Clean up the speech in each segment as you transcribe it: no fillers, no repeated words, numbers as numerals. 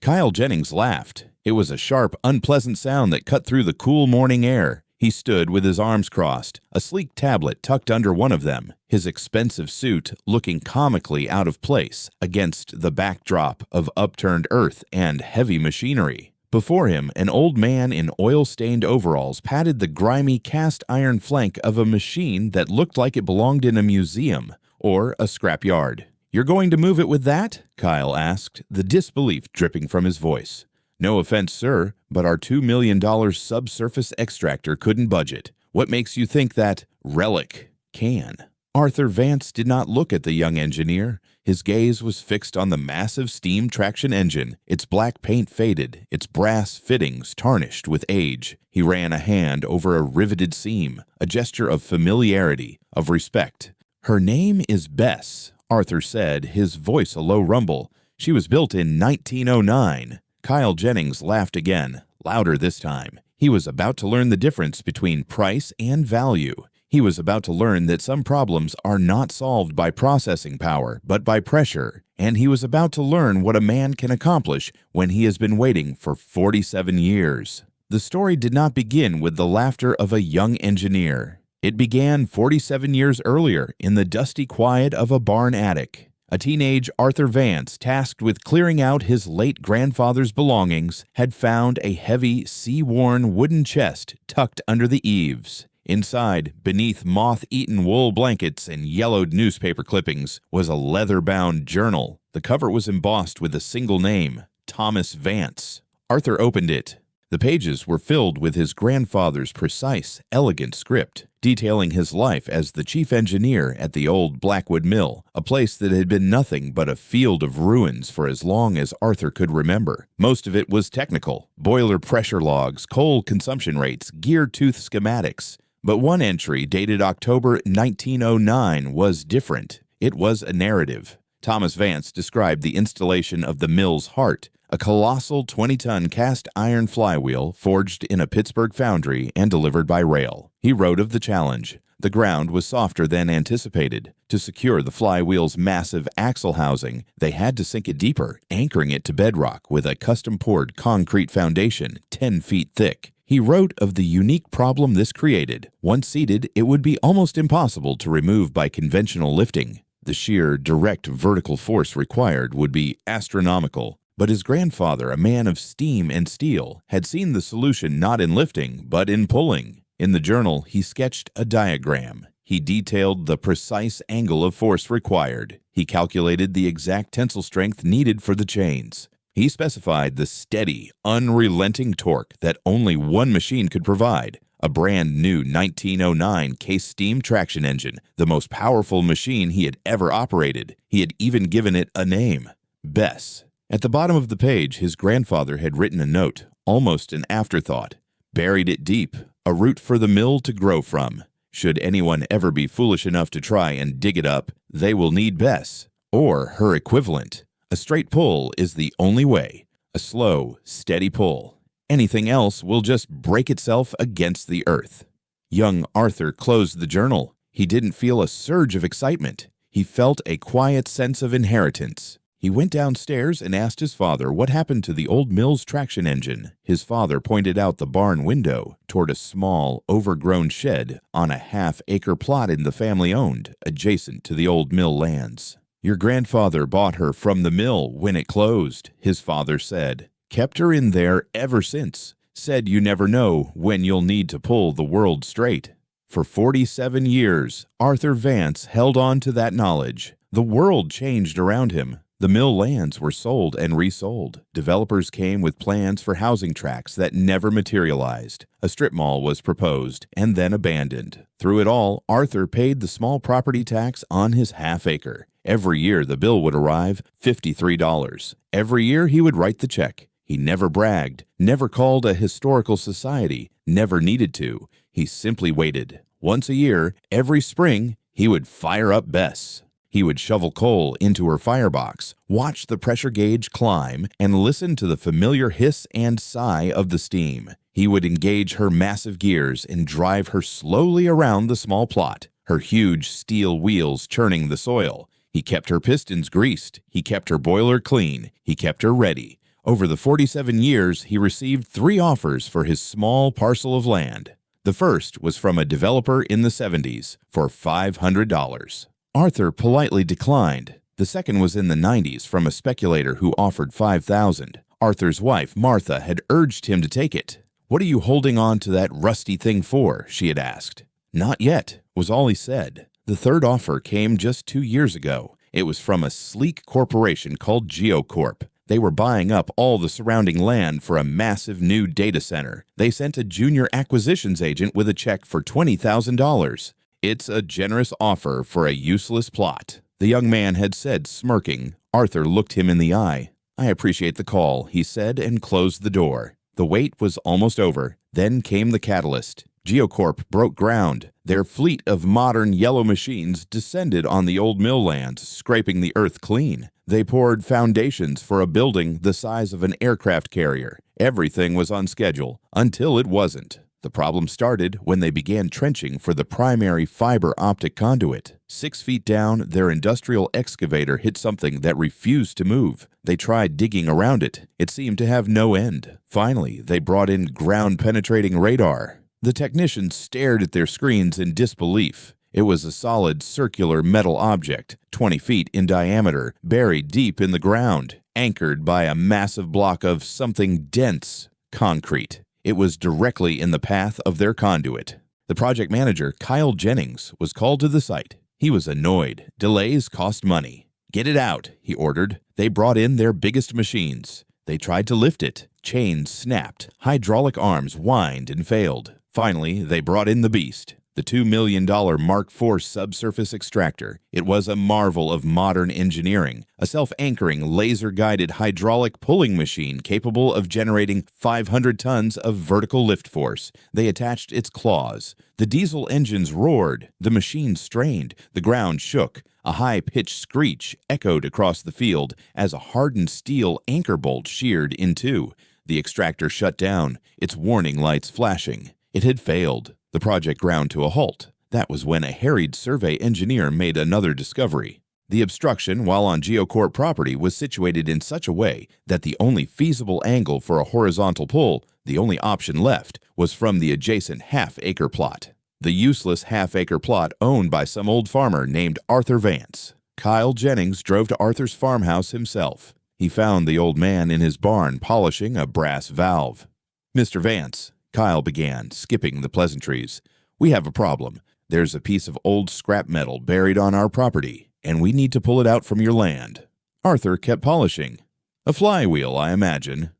Kyle Jennings laughed. It was a sharp, unpleasant sound that cut through the cool morning air. He stood with his arms crossed, a sleek tablet tucked under one of them, his expensive suit looking comically out of place against the backdrop of upturned earth and heavy machinery. Before him, an old man in oil-stained overalls patted the grimy cast-iron flank of a machine that looked like it belonged in a museum or a scrapyard. "You're going to move it with that?" Kyle asked, the disbelief dripping from his voice. "No offense, sir, but our $2 million subsurface extractor couldn't budge. What makes you think that relic can?" Arthur Vance did not look at the young engineer. His gaze was fixed on the massive steam traction engine, its black paint faded, its brass fittings tarnished with age. He ran a hand over a riveted seam, a gesture of familiarity, of respect. "Her name is Bess," Arthur said, his voice a low rumble. "She was built in 1909. Kyle Jennings laughed again, louder this time. He was about to learn the difference between price and value. He was about to learn that some problems are not solved by processing power, but by pressure. And he was about to learn what a man can accomplish when he has been waiting for 47 years. The story did not begin with the laughter of a young engineer. It began 47 years earlier in the dusty quiet of a barn attic. A teenage Arthur Vance, tasked with clearing out his late grandfather's belongings, had found a heavy, sea-worn wooden chest tucked under the eaves. Inside, beneath moth-eaten wool blankets and yellowed newspaper clippings, was a leather-bound journal. The cover was embossed with a single name, Thomas Vance. Arthur opened it. The pages were filled with his grandfather's precise, elegant script, detailing his life as the chief engineer at the old Blackwood Mill, a place that had been nothing but a field of ruins for as long as Arthur could remember. Most of it was technical: boiler pressure logs, coal consumption rates, gear tooth schematics. But one entry dated October 1909 was different. It was a narrative. Thomas Vance described the installation of the mill's heart, a colossal 20-ton cast-iron flywheel forged in a Pittsburgh foundry and delivered by rail. He wrote of the challenge. The ground was softer than anticipated. To secure the flywheel's massive axle housing, they had to sink it deeper, anchoring it to bedrock with a custom-poured concrete foundation 10 feet thick. He wrote of the unique problem this created. Once seated, it would be almost impossible to remove by conventional lifting. The sheer, direct vertical force required would be astronomical. But his grandfather, a man of steam and steel, had seen the solution not in lifting, but in pulling. In the journal, he sketched a diagram. He detailed the precise angle of force required. He calculated the exact tensile strength needed for the chains. He specified the steady, unrelenting torque that only one machine could provide. A brand new 1909 case steam traction engine, the most powerful machine he had ever operated. He had even given it a name: Bess. At the bottom of the page, his grandfather had written a note, almost an afterthought. "Buried it deep, a root for the mill to grow from. Should anyone ever be foolish enough to try and dig it up, they will need Bess, or her equivalent. A straight pull is the only way. A slow, steady pull. Anything else will just break itself against the earth." Young Arthur closed the journal. He didn't feel a surge of excitement. He felt a quiet sense of inheritance. He went downstairs and asked his father what happened to the old mill's traction engine. His father pointed out the barn window toward a small, overgrown shed on a half-acre plot the family owned, adjacent to the old mill lands. "Your grandfather bought her from the mill when it closed," his father said. "Kept her in there ever since. Said you never know when you'll need to pull the world straight." For 47 years, Arthur Vance held on to that knowledge. The world changed around him. The mill lands were sold and resold. Developers came with plans for housing tracts that never materialized. A strip mall was proposed and then abandoned. Through it all, Arthur paid the small property tax on his half-acre. Every year the bill would arrive, $53. Every year he would write the check. He never bragged, never called a historical society, never needed to. He simply waited. Once a year, every spring, he would fire up Bess. He would shovel coal into her firebox, watch the pressure gauge climb, and listen to the familiar hiss and sigh of the steam. He would engage her massive gears and drive her slowly around the small plot, her huge steel wheels churning the soil. He kept her pistons greased. He kept her boiler clean. He kept her ready. Over the 47 years, he received 3 offers for his small parcel of land. The first was from a developer in the 70s for $500. Arthur politely declined. The second was in the 90s from a speculator who offered $5,000. Arthur's wife, Martha, had urged him to take it. "What are you holding on to that rusty thing for?" she had asked. "Not yet," was all he said. The third offer came just 2 years ago. It was from a sleek corporation called GeoCorp. They were buying up all the surrounding land for a massive new data center. They sent a junior acquisitions agent with a check for $20,000. "It's a generous offer for a useless plot," the young man had said, smirking. Arthur looked him in the eye. "I appreciate the call," he said, and closed the door. The wait was almost over. Then came the catalyst. GeoCorp broke ground. Their fleet of modern yellow machines descended on the old mill land, scraping the earth clean. They poured foundations for a building the size of an aircraft carrier. Everything was on schedule, until it wasn't. The problem started when they began trenching for the primary fiber optic conduit. 6 feet down, their industrial excavator hit something that refused to move. They tried digging around it. It seemed to have no end. Finally, they brought in ground-penetrating radar. The technicians stared at their screens in disbelief. It was a solid circular metal object, 20 feet in diameter, buried deep in the ground, anchored by a massive block of something dense, concrete. It was directly in the path of their conduit. The project manager, Kyle Jennings, was called to the site. He was annoyed. Delays cost money. "Get it out," he ordered. They brought in their biggest machines. They tried to lift it. Chains snapped. Hydraulic arms whined and failed. Finally, they brought in the beast, the $2 million Mark IV subsurface extractor. It was a marvel of modern engineering, a self-anchoring, laser-guided hydraulic pulling machine capable of generating 500 tons of vertical lift force. They attached its claws. The diesel engines roared. The machine strained. The ground shook. A high-pitched screech echoed across the field as a hardened steel anchor bolt sheared in two. The extractor shut down, its warning lights flashing. It had failed. The project ground to a halt. That was when a harried survey engineer made another discovery. The obstruction, while on GeoCorp property, was situated in such a way that the only feasible angle for a horizontal pull, the only option left, was from the adjacent half-acre plot. The useless half-acre plot owned by some old farmer named Arthur Vance. Kyle Jennings drove to Arthur's farmhouse himself. He found the old man in his barn polishing a brass valve. "Mr. Vance," Kyle began, skipping the pleasantries, "we have a problem. There's a piece of old scrap metal buried on our property, and we need to pull it out from your land." Arthur kept polishing. "A flywheel, I imagine."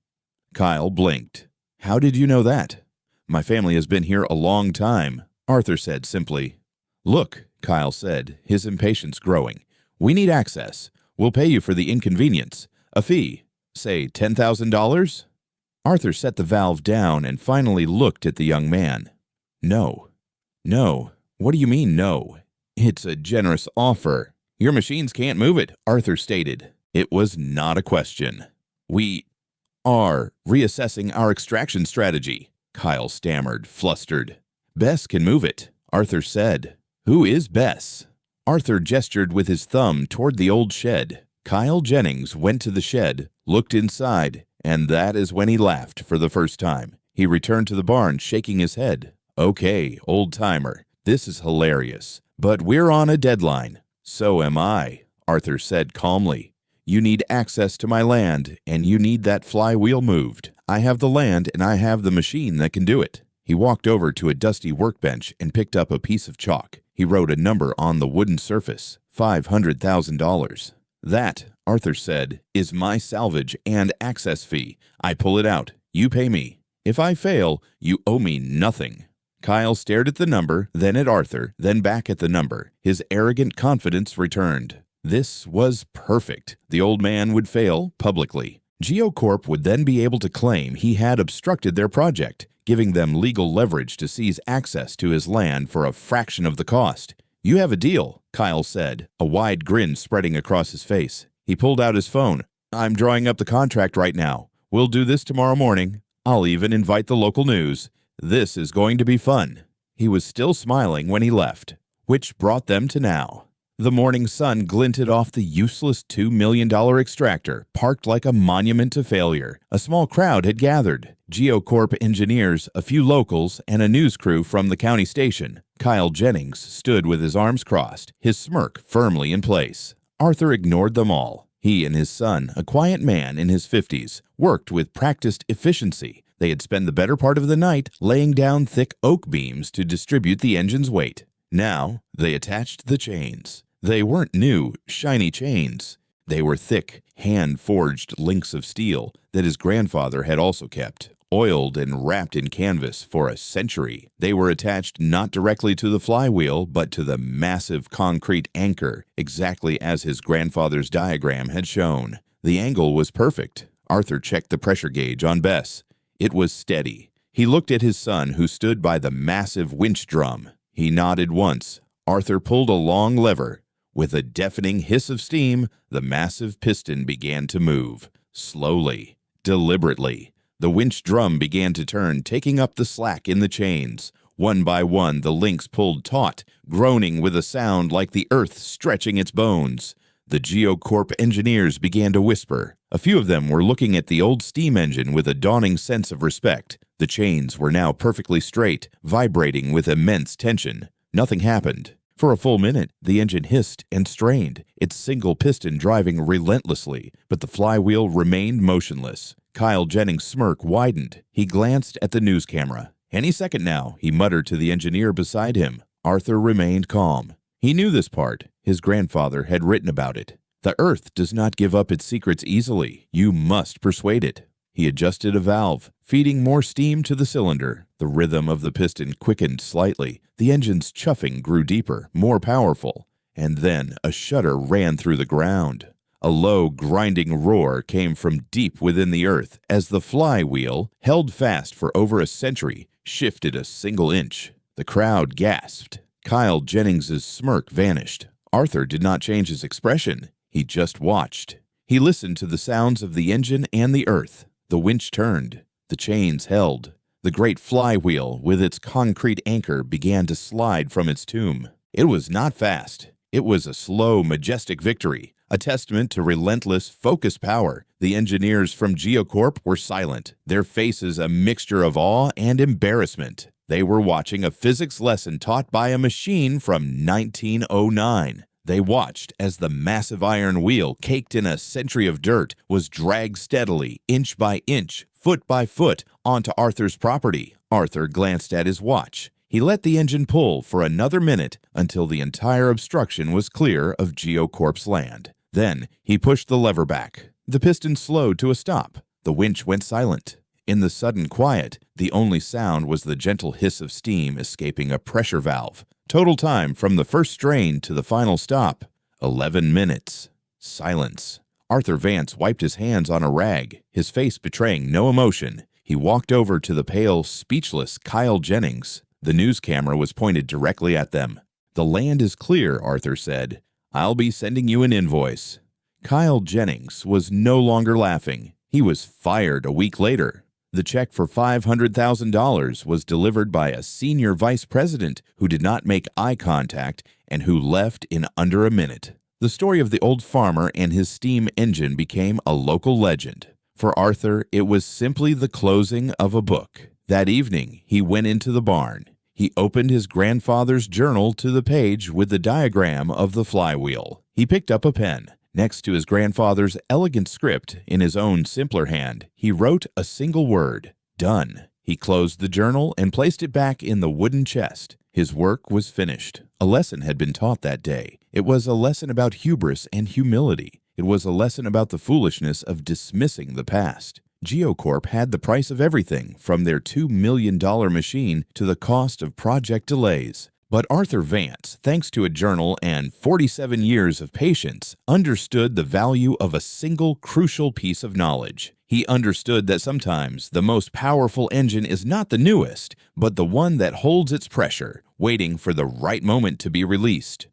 Kyle blinked. "How did you know that?" "My family has been here a long time," Arthur said simply. "Look," Kyle said, his impatience growing, "we need access. We'll pay you for the inconvenience. A fee, say $10,000? Arthur set the valve down and finally looked at the young man. "No. No. What do you mean, no? It's a generous offer. Your machines can't move it," Arthur stated. It was not a question. "We are reassessing our extraction strategy," Kyle stammered, flustered. "Bess can move it," Arthur said. "Who is Bess?" Arthur gestured with his thumb toward the old shed. Kyle Jennings went to the shed, looked inside, and that is when he laughed for the first time. He returned to the barn, shaking his head. "Okay, old-timer, this is hilarious, but we're on a deadline." "So am I," Arthur said calmly. "You need access to my land, and you need that flywheel moved. I have the land, and I have the machine that can do it." He walked over to a dusty workbench and picked up a piece of chalk. He wrote a number on the wooden surface, $500,000. "That," Arthur said, "is my salvage and access fee. I pull it out. You pay me. If I fail, you owe me nothing." Kyle stared at the number, then at Arthur, then back at the number. His arrogant confidence returned. This was perfect. The old man would fail publicly. GeoCorp would then be able to claim he had obstructed their project, giving them legal leverage to seize access to his land for a fraction of the cost. "You have a deal," Kyle said, a wide grin spreading across his face. He pulled out his phone. "I'm drawing up the contract right now. We'll do this tomorrow morning. I'll even invite the local news. This is going to be fun." He was still smiling when he left, which brought them to now. The morning sun glinted off the useless $2 million extractor, parked like a monument to failure. A small crowd had gathered. GeoCorp engineers, a few locals, and a news crew from the county station. Kyle Jennings stood with his arms crossed, his smirk firmly in place. Arthur ignored them all. He and his son, a quiet man in his 50s, worked with practiced efficiency. They had spent the better part of the night laying down thick oak beams to distribute the engine's weight. Now, they attached the chains. They weren't new, shiny chains. They were thick, hand-forged links of steel that his grandfather had also kept, oiled and wrapped in canvas for a century. They were attached not directly to the flywheel, but to the massive concrete anchor, exactly as his grandfather's diagram had shown. The angle was perfect. Arthur checked the pressure gauge on Bess. It was steady. He looked at his son, who stood by the massive winch drum. He nodded once. Arthur pulled a long lever. With a deafening hiss of steam, the massive piston began to move. Slowly, deliberately. The winch drum began to turn, taking up the slack in the chains. One by one, the links pulled taut, groaning with a sound like the earth stretching its bones. The GeoCorp engineers began to whisper. A few of them were looking at the old steam engine with a dawning sense of respect. The chains were now perfectly straight, vibrating with immense tension. Nothing happened. For a full minute, the engine hissed and strained, its single piston driving relentlessly, but the flywheel remained motionless. Kyle Jennings' smirk widened. He glanced at the news camera. "Any second now," he muttered to the engineer beside him. Arthur remained calm. He knew this part. His grandfather had written about it. The earth does not give up its secrets easily. You must persuade it. He adjusted a valve, feeding more steam to the cylinder. The rhythm of the piston quickened slightly. The engine's chuffing grew deeper, more powerful. And then a shudder ran through the ground. A low, grinding roar came from deep within the earth as the flywheel, held fast for over a century, shifted a single inch. The crowd gasped. Kyle Jennings's smirk vanished. Arthur did not change his expression. He just watched. He listened to the sounds of the engine and the earth. The winch turned. The chains held. The great flywheel, with its concrete anchor, began to slide from its tomb. It was not fast. It was a slow, majestic victory, a testament to relentless, focused power. The engineers from GeoCorp were silent, their faces a mixture of awe and embarrassment. They were watching a physics lesson taught by a machine from 1909. They watched as the massive iron wheel, caked in a century of dirt, was dragged steadily, inch by inch, foot by foot, onto Arthur's property. Arthur glanced at his watch. He let the engine pull for another minute until the entire obstruction was clear of GeoCorp's land. Then he pushed the lever back. The piston slowed to a stop. The winch went silent. In the sudden quiet, the only sound was the gentle hiss of steam escaping a pressure valve. Total time from the first strain to the final stop, 11 minutes. Silence. Arthur Vance wiped his hands on a rag, his face betraying no emotion. He walked over to the pale, speechless Kyle Jennings. The news camera was pointed directly at them. "The land is clear," Arthur said. "I'll be sending you an invoice." Kyle Jennings was no longer laughing. He was fired a week later. The check for $500,000 was delivered by a senior vice president who did not make eye contact and who left in under a minute. The story of the old farmer and his steam engine became a local legend. For Arthur, it was simply the closing of a book. That evening, he went into the barn. He opened his grandfather's journal to the page with the diagram of the flywheel. He picked up a pen. Next to his grandfather's elegant script, in his own simpler hand, he wrote a single word: done. He closed the journal and placed it back in the wooden chest. His work was finished. A lesson had been taught that day. It was a lesson about hubris and humility. It was a lesson about the foolishness of dismissing the past. GeoCorp had the price of everything, from their $2 million machine to the cost of project delays. But Arthur Vance, thanks to a journal and 47 years of patience, understood the value of a single crucial piece of knowledge. He understood that sometimes the most powerful engine is not the newest, but the one that holds its pressure, waiting for the right moment to be released.